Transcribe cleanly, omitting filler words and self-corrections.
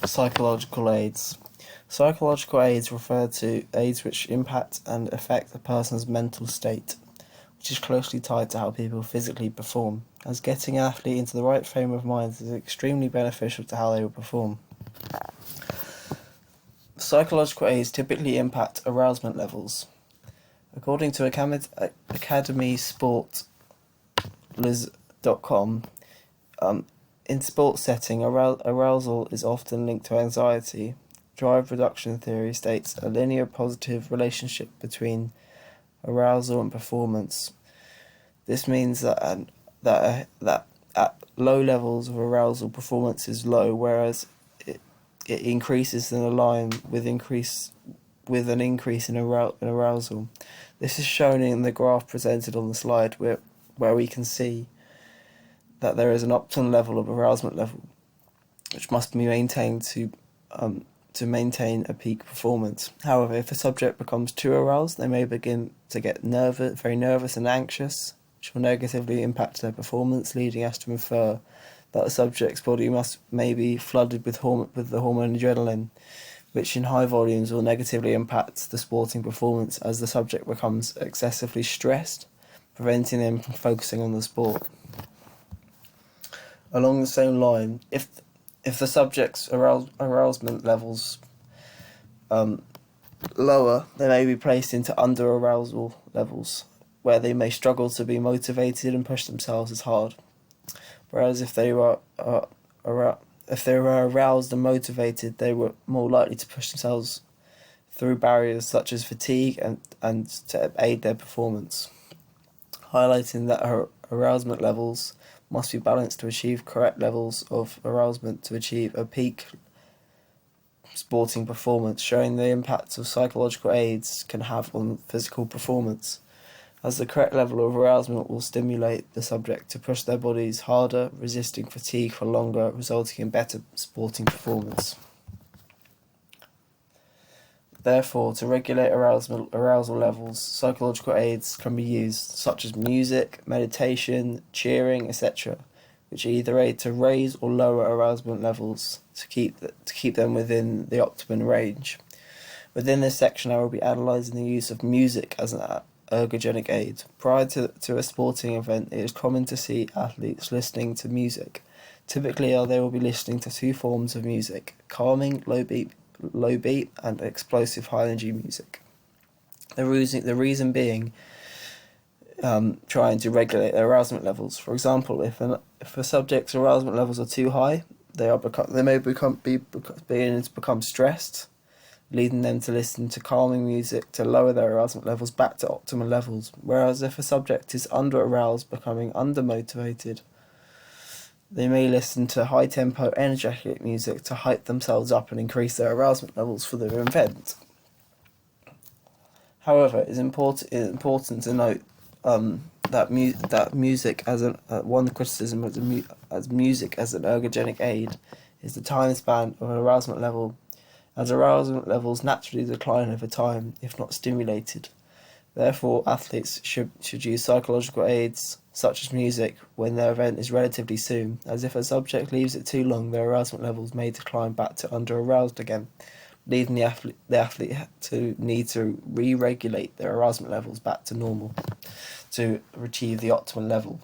Psychological aids. Psychological aids refer to aids which impact and affect a person's mental state, which is closely tied to how people physically perform, as getting an athlete into the right frame of mind is extremely beneficial to how they will perform. Psychological aids typically impact arousement levels. According to academysportliz.com, in sports setting, arousal is often linked to anxiety. Drive reduction theory states a linear positive relationship between arousal and performance. This means that at low levels of arousal, performance is low, whereas it increases in a line with an increase in arousal. This is shown in the graph presented on the slide, where we can see that there is an optimal level of arousement level, which must be maintained to maintain a peak performance. However, if a subject becomes too aroused, they may begin to get very nervous and anxious, which will negatively impact their performance, leading us to infer that the subject's body may be flooded with the hormone adrenaline, which in high volumes will negatively impact the sporting performance as the subject becomes excessively stressed, preventing them from focusing on the sport. Along the same line, if the subject's arousement levels lower, they may be placed into under-arousal levels, where they may struggle to be motivated and push themselves as hard. Whereas if they were aroused and motivated, they were more likely to push themselves through barriers such as fatigue and to aid their performance, highlighting that arousement levels must be balanced to achieve correct levels of arousement to achieve a peak sporting performance, showing the impact of psychological aids can have on physical performance, as the correct level of arousement will stimulate the subject to push their bodies harder, resisting fatigue for longer, resulting in better sporting performance. Therefore, to regulate arousal levels, psychological aids can be used, such as music, meditation, cheering, etc., which either aid to raise or lower arousement levels to keep them within the optimum range. Within this section, I will be analysing the use of music as an ergogenic aid. Prior to a sporting event, it is common to see athletes listening to music. Typically, they will be listening to two forms of music: calming, low beat, and explosive high energy music. The reason being trying to regulate their arousement levels. For example, if a subject's arousement levels are too high, they may become stressed, leading them to listen to calming music to lower their arousement levels back to optimal levels. Whereas if a subject is under-aroused, becoming under-motivated, they may listen to high-tempo, energetic music to hype themselves up and increase their arousement levels for their event. However, it is important to note that music one criticism as music as an ergogenic aid is the time span of an arousement level, as arousement levels naturally decline over time if not stimulated. Therefore, athletes should use psychological aids such as music when their event is relatively soon, as if a subject leaves it too long, their arousement levels may decline back to under-aroused again, leading the athlete to need to re-regulate their arousement levels back to normal to achieve the optimal level.